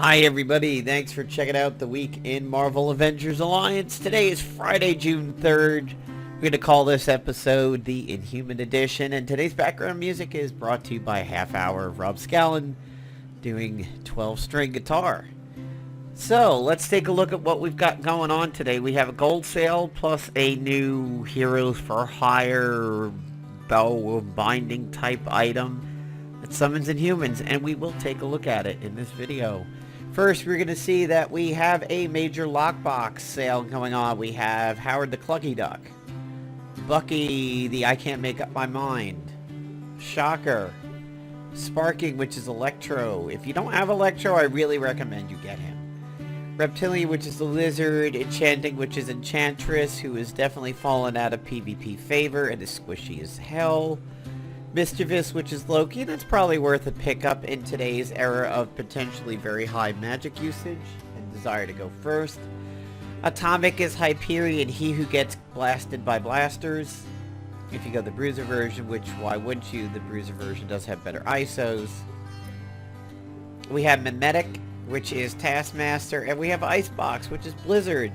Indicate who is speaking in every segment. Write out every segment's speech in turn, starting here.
Speaker 1: Hi everybody, thanks for checking out the week in Marvel Avengers Alliance. Today is Friday, June 3rd. We're going to call this episode the Inhuman Edition, and today's background music is brought to you by a half hour of Rob Scallon doing 12-string guitar. So, let's take a look at what we've got going on today. We have a gold sale plus a new Heroes for Hire bow binding type item that summons Inhumans, and we will take a look at it in this video. First, we're going to see that we have a major lockbox sale going on. We have Howard the Clucky Duck, Bucky the I Can't Make Up My Mind, Shocker, Sparking, which is Electro. If you don't have Electro, I really recommend you get him. Reptilian, which is the Lizard, Enchanting, which is Enchantress, who has definitely fallen out of PvP favor and is squishy as hell. Mischievous, which is Loki, that's probably worth a pickup in today's era of potentially very high magic usage and desire to go first. Atomic is Hyperion, he who gets blasted by blasters. If you go the Bruiser version, which why wouldn't you, the Bruiser version does have better ISOs. We have Mimetic, which is Taskmaster, and we have Icebox, which is Blizzard.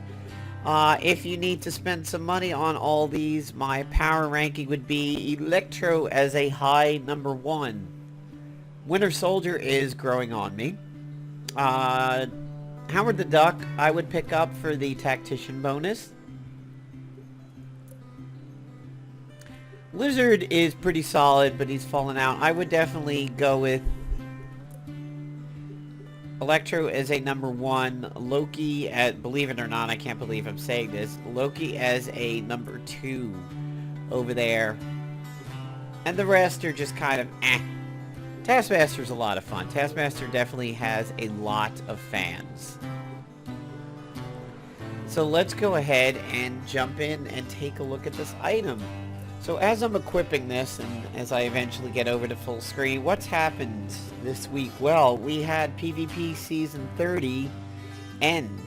Speaker 1: If you need to spend some money on all these, my power ranking would be Electro as a high number 1. Winter Soldier is growing on me. Howard the Duck I would pick up for the Tactician bonus. Lizard is pretty solid, but he's fallen out. I would definitely go with Electro as a number 1, Loki at, believe it or not, I can't believe I'm saying this, Loki as a number 2 over there. And the rest are just kind of eh. Taskmaster's a lot of fun. Taskmaster definitely has a lot of fans. So let's go ahead and jump in and take a look at this item. So as I'm equipping this, and as I eventually get over to full screen, what's happened this week? Well, we had PvP Season 30 end.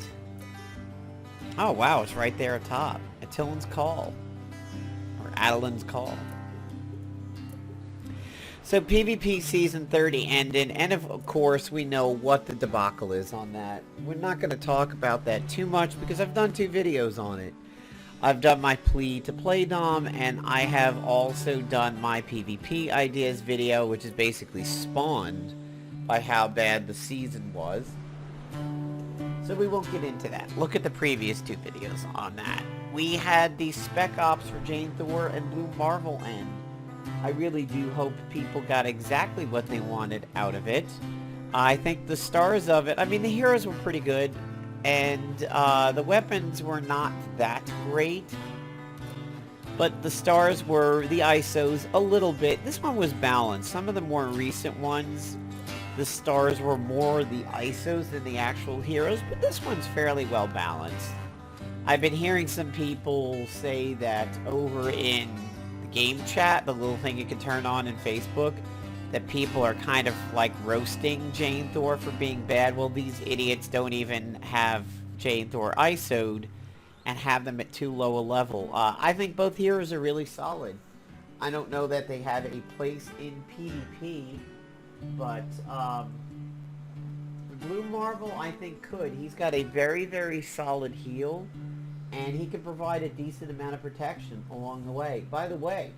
Speaker 1: Oh wow, it's right there at top. Attilan's Call. Or Attilan's Call. So PvP Season 30 ended, and of course we know what the debacle is on that. We're not going to talk about that too much because I've done 2 videos on it. I've done my plea to play Dom, and I have also done my PvP ideas video, which is basically spawned by how bad the season was. So we won't get into that. Look at the previous 2 videos on that. We had the Spec Ops for Jthor and Blue Marvel end. I really do hope people got exactly what they wanted out of it. I think the stars of it, I mean the heroes were pretty good. And the weapons were not that great, but the stars were, the ISOs, a little bit. This one was balanced. Some of the more recent ones, the stars were more the ISOs than the actual heroes, but this one's fairly well balanced. I've been hearing some people say that over in the game chat, the little thing you can turn on in Facebook, that people are kind of like roasting Jthor for being bad. Well, these idiots don't even have Jthor ISO'd and have them at too low a level. I think both heroes are really solid. I don't know that they have a place in PvP, but Blue Marvel I think could. He's got a very, very solid heal, and he can provide a decent amount of protection along the way. By the way,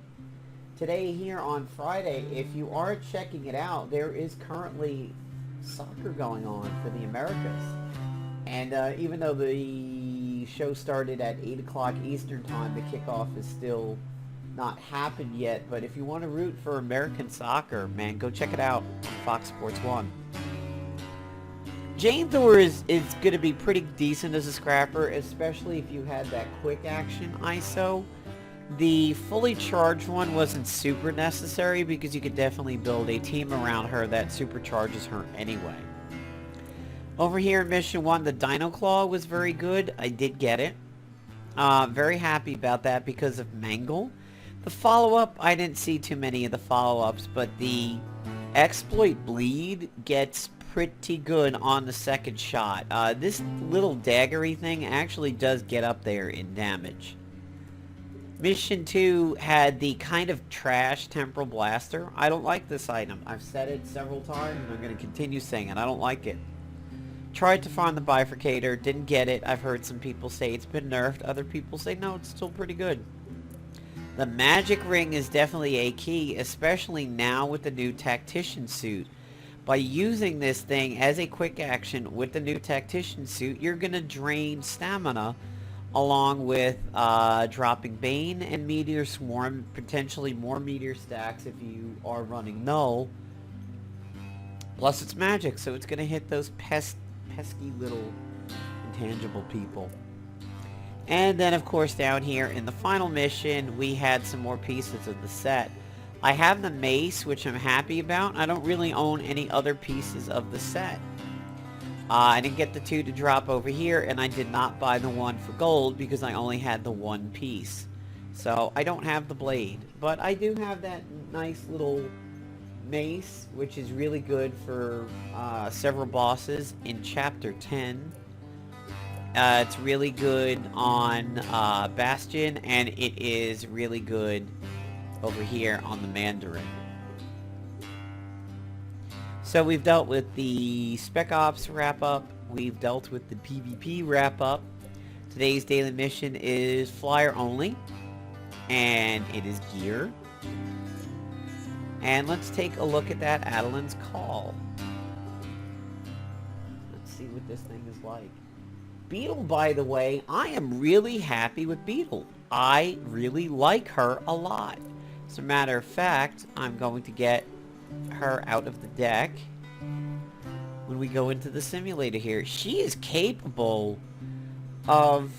Speaker 1: today here on Friday, if you are checking it out, there is currently soccer going on for the Americas. And even though the show started at 8 o'clock Eastern time, the kickoff is still not happened yet. But if you want to root for American soccer, man, go check it out on Fox Sports 1. Jthor is going to be pretty decent as a scrapper, especially if you had that quick action ISO. The fully charged one wasn't super necessary because you could definitely build a team around her that supercharges her anyway. Over here in Mission 1, the Dino Claw was very good. I did get it. Very happy about that because of Mangle. The follow-up, I didn't see too many of the follow-ups, but the Exploit Bleed gets pretty good on the second shot. This little daggery thing actually does get up there in damage. Mission 2 had the kind of trash Temporal Blaster. I don't like this item. I've said it several times and I'm going to continue saying it. I don't like it. Tried to find the bifurcator, didn't get it. I've heard some people say it's been nerfed. Other people say no, it's still pretty good. The magic ring is definitely a key, especially now with the new tactician suit. By using this thing as a quick action with the new tactician suit, you're going to drain stamina along with dropping Bane and Meteor Swarm, potentially more Meteor stacks if you are running Null. Plus it's magic, so it's going to hit those pesky little intangible people. And then of course down here in the final mission we had some more pieces of the set. I have the mace, which I'm happy about. I don't really own any other pieces of the set. I didn't get the 2 to drop over here, and I did not buy the 1 for gold because I only had the 1 piece. So I don't have the blade, but I do have that nice little mace, which is really good for several bosses in Chapter 10. It's really good on Bastion, and it is really good over here on the Mandarin. So we've dealt with the Spec Ops wrap-up, we've dealt with the PvP wrap-up. Today's daily mission is flyer only, and it is gear. And let's take a look at that Attilan's Call. Let's see what this thing is like. Beetle, by the way, I am really happy with Beetle. I really like her a lot. As a matter of fact, I'm going to get her out of the deck when we go into the simulator here. She is capable of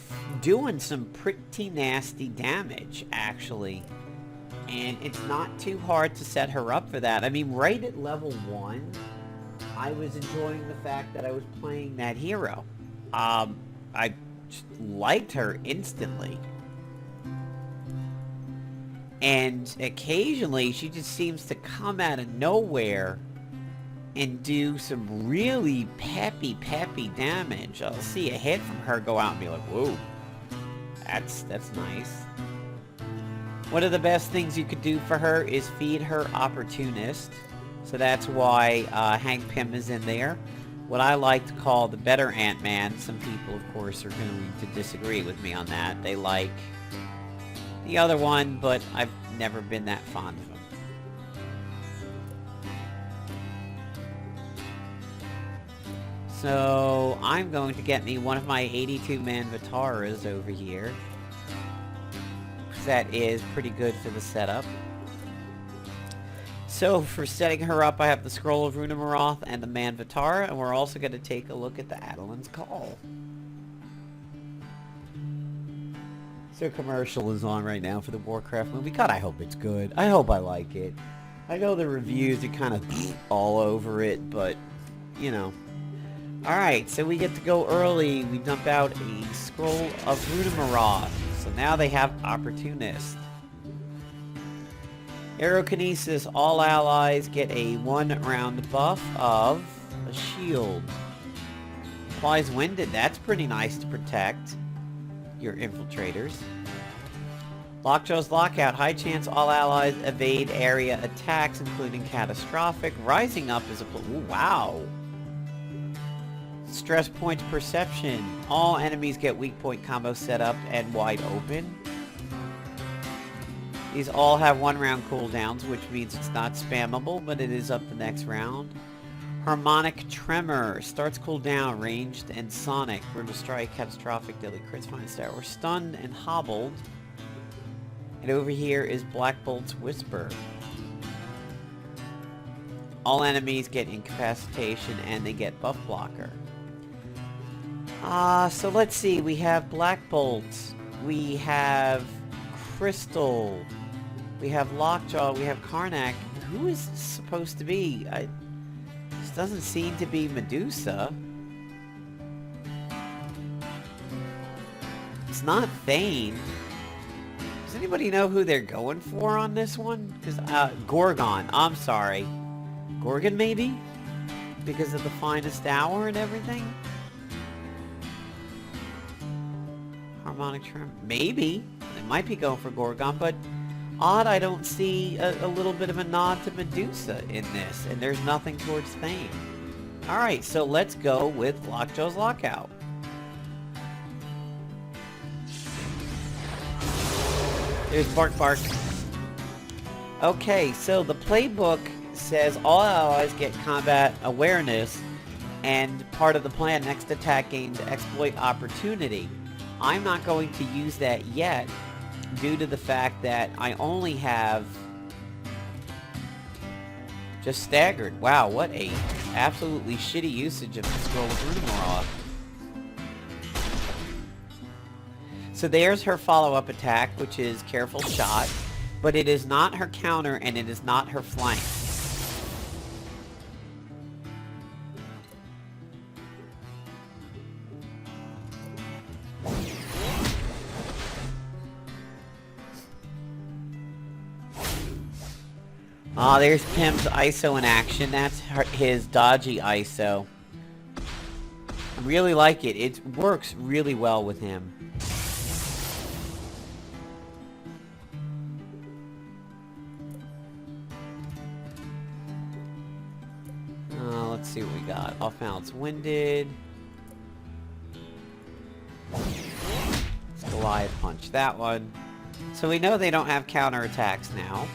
Speaker 1: doing some pretty nasty damage, actually. And it's not too hard to set her up for that. I mean, right at level 1, I was enjoying the fact that I was playing that hero. I just liked her instantly. And occasionally, she just seems to come out of nowhere and do some really peppy damage. I'll see a hit from her go out and be like, whoa, that's nice. One of the best things you could do for her is feed her Opportunist. So that's why Hank Pym is in there. What I like to call the better Ant-Man. Some people, of course, are going to disagree with me on that. They like the other one, but I've never been that fond of him. So I'm going to get me one of my 82-man Vitaras over here. That is pretty good for the setup. So for setting her up, I have the Scroll of Runamaroth and the Man Vitara, and we're also going to take a look at the Attilan's Call. So commercial is on right now for the Warcraft movie. God, I hope it's good. I hope I like it. I know the reviews are kind of all over it, but, you know. Alright, so we get to go early. We dump out a Scroll of Runamaroth. So now they have Opportunist. Aerokinesis, all allies get a 1-round buff of a shield. Applies Winded, that's pretty nice to protect your infiltrators. Lockjaw's Lockout, high chance all allies evade area attacks, including catastrophic. Rising up is a... Ooh, wow. Stress Point Perception, all enemies get weak point combo set up and wide open. These all have 1-round cooldowns, which means it's not spammable, but it is up the next round. Harmonic Tremor starts cooldown, ranged and sonic. Brutal Strike, Catastrophic, Deadly Crits, Fine Star. We're stunned and hobbled. And over here is Black Bolt's Whisper. All enemies get incapacitation and they get buff blocker. So let's see. We have Black Bolt. We have Crystal. We have Lockjaw. We have Karnak. Who is this supposed to be? This doesn't seem to be Medusa. It's not Thane. Does anybody know who they're going for on this one? Because Gorgon. I'm sorry. Gorgon, maybe? Because of the finest hour and everything? Harmonic Tremor. Maybe. They might be going for Gorgon, but odd I don't see a little bit of a nod to Medusa in this, and there's nothing towards Thane. Alright, so let's go with Lockjaw's Lockout. There's Bark Bark. Okay, so the playbook says all allies get combat awareness, and part of the plan, next attack gains exploit opportunity. I'm not going to use that yet, due to the fact that I only have just staggered. Wow, what a absolutely shitty usage of the Scroll of Runemoral. So there's her follow-up attack, which is Careful Shot, but it is not her counter and it is not her flank. Ah, there's Pim's ISO in action. That's his dodgy ISO. I really like it. It works really well with him. Let's see what we got. Off balance winded. Let's Goliath punch that one. So we know they don't have counterattacks now.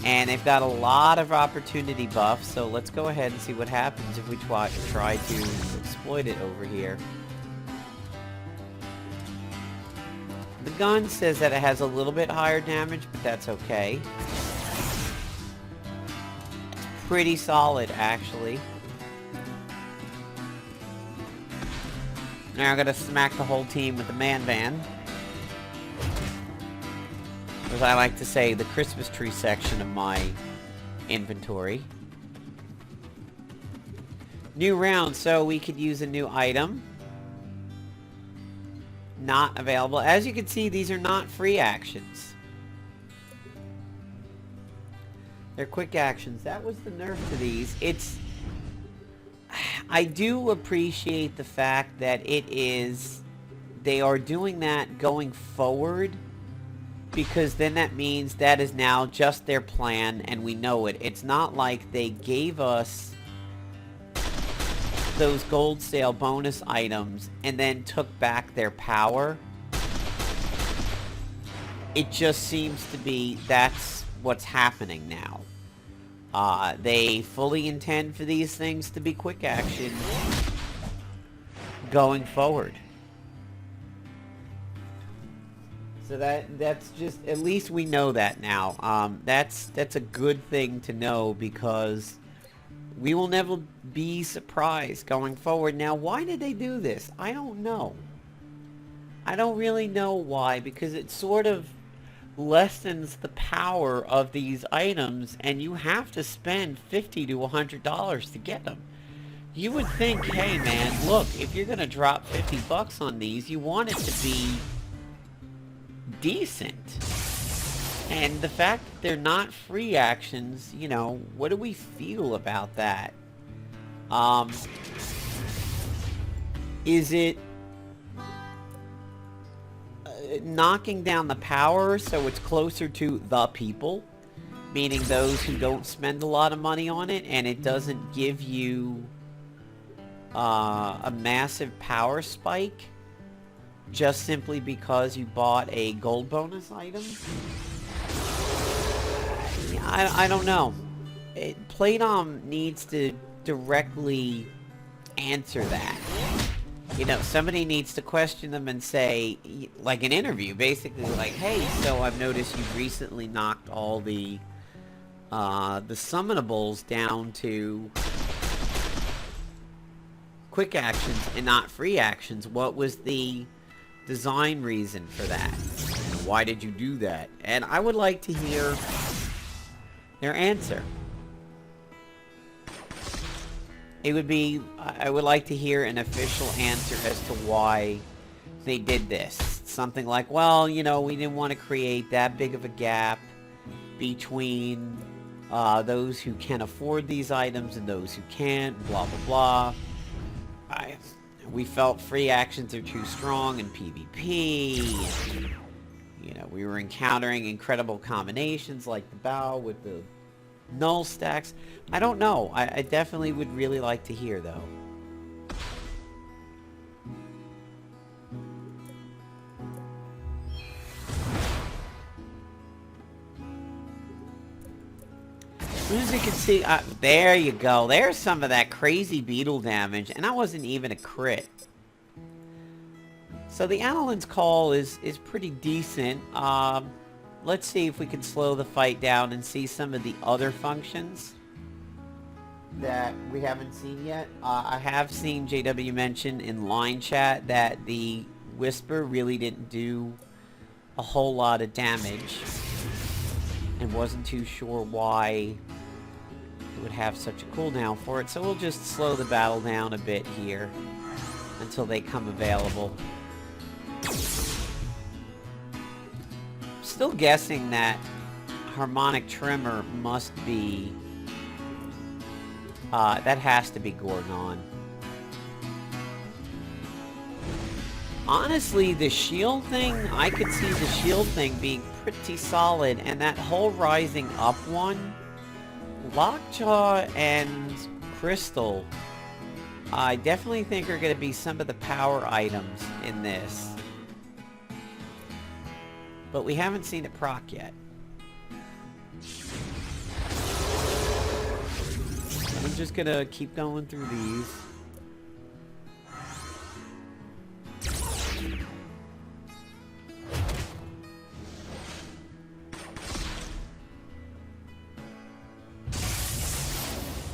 Speaker 1: And they've got a lot of opportunity buffs, so let's go ahead and see what happens if we try to exploit it over here. The gun says that it has a little bit higher damage, but that's okay. It's pretty solid, actually. Now I'm gonna smack the whole team with the man van. As I like to say, the Christmas tree section of my inventory. New round, so we could use a new item. Not available. As you can see, these are not free actions. They're quick actions. That was the nerf to these. I do appreciate the fact that they are doing that going forward. Because then that means that is now just their plan and we know it. It's not like they gave us those gold sale bonus items and then took back their power. It just seems to be that's what's happening now. They fully intend for these things to be quick action going forward. So that's just, at least we know that now. That's a good thing to know because we will never be surprised going forward. Now, why did they do this? I don't know. I don't really know why, because it sort of lessens the power of these items and you have to spend $50 to $100 to get them. You would think, hey man, look, if you're gonna drop 50 bucks on these, you want it to be decent. And the fact that they're not free actions, you know, what do we feel about that? Is it knocking down the power so it's closer to the people, meaning those who don't spend a lot of money on it, and it doesn't give you a massive power spike just simply because you bought a gold bonus item? I don't know. Playdom needs to directly answer that. You know, somebody needs to question them and say, like an interview, basically like, hey, so I've noticed you've recently knocked all the summonables down to quick actions and not free actions. What was the design reason for that? And why did you do that? And I would like to hear their answer. I would like to hear an official answer as to why they did this. Something like, well, you know, we didn't want to create that big of a gap between those who can afford these items and those who can't, blah, blah, blah. We felt free actions are too strong in PvP. And, you know, we were encountering incredible combinations like the bow with the null stacks. I don't know. I definitely would really like to hear, though. As you can see, there you go. There's some of that crazy beetle damage, and that wasn't even a crit. So the Attilan's call is pretty decent. Let's see if we can slow the fight down and see some of the other functions that we haven't seen yet. I have seen JW mention in line chat that the Whisper really didn't do a whole lot of damage, and wasn't too sure why it would have such a cooldown for it. So we'll just slow the battle down a bit here until they come available. Still guessing that harmonic tremor must be that has to be Gorgon. Honestly, the shield thing, I could see the shield thing being pretty solid, and that whole rising up one, Lockjaw and Crystal, I definitely think are going to be some of the power items in this. But we haven't seen it proc yet. I'm just going to keep going through these.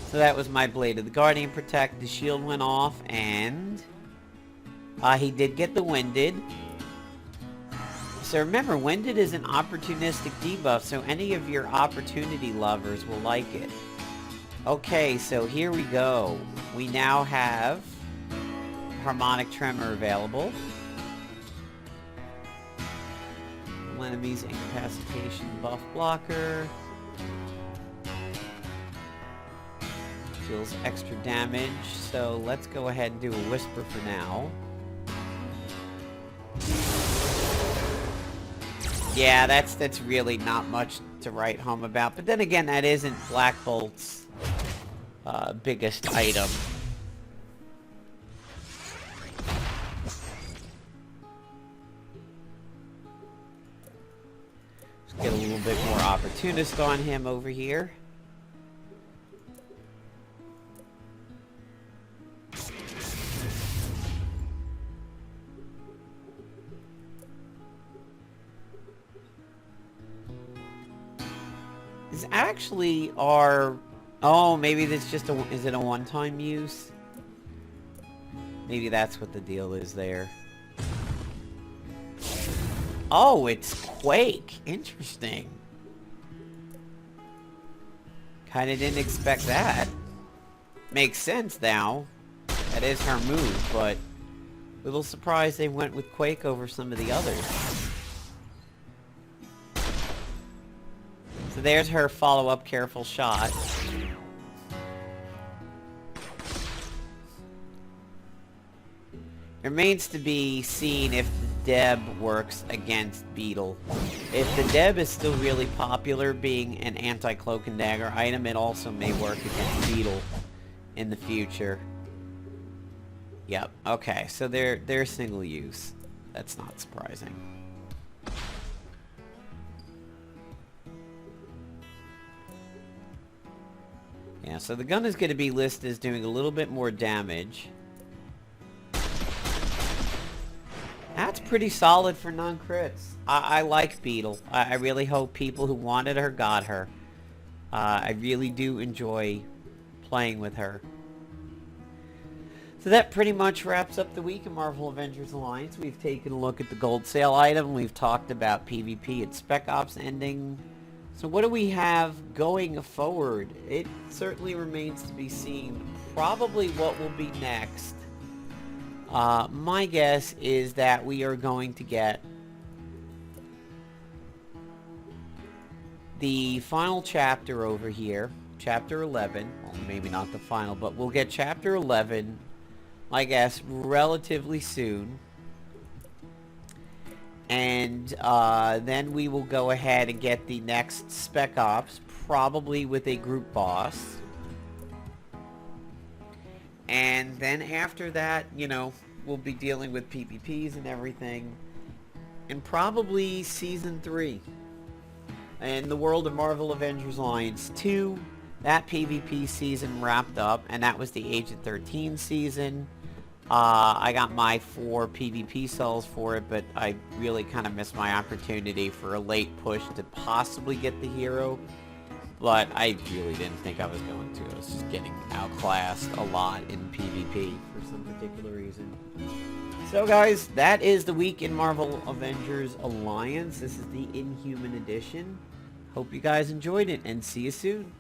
Speaker 1: So that was my Blade of the Guardian Protect. The shield went off, and he did get the Winded. So remember, Winded is an opportunistic debuff, so any of your opportunity lovers will like it. Okay, so here we go. We now have Harmonic Tremor available. Enemy's incapacitation buff blocker. Deals extra damage, so let's go ahead and do a Whisper for now. Yeah, that's really not much to write home about, but then again, that isn't Black Bolt's biggest item. Let's get a little bit more opportunist on him over here. Is actually our... Oh, maybe this just a... Is it a one-time use? Maybe that's what the deal is there. Oh, it's Quake. Interesting. Kinda didn't expect that. Makes sense now. That is her move, but... a little surprised they went with Quake over some of the others. So there's her follow-up careful shot. It remains to be seen if the Deb works against Beetle. If the Deb is still really popular being an anti-cloak and dagger item, it also may work against Beetle in the future. Yep, okay, so they're single use. That's not surprising. Yeah, so the gun is going to be listed as doing a little bit more damage. That's pretty solid for non-crits. I like Beetle. I really hope people who wanted her got her. I really do enjoy playing with her. So that pretty much wraps up the week in Marvel Avengers Alliance. We've taken a look at the gold sale item. We've talked about PvP and Spec Ops ending. So what do we have going forward? It certainly remains to be seen. Probably what will be next. My guess is that we are going to get the final chapter over here. Chapter 11. Well, maybe not the final, but we'll get Chapter 11, I guess, relatively soon. And then we will go ahead and get the next Spec Ops, probably with a group boss. And then after that, you know, we'll be dealing with PvPs and everything. And probably Season 3. In the world of Marvel Avengers Alliance 2, that PvP season wrapped up, and that was the Agent 13 season. I got my 4 PvP cells for it, but I really kind of missed my opportunity for a late push to possibly get the hero. But I really didn't think I was going to. I was just getting outclassed a lot in PvP for some particular reason. So guys, that is the week in Marvel Avengers Alliance. This is the Inhuman edition. Hope you guys enjoyed it, and see you soon.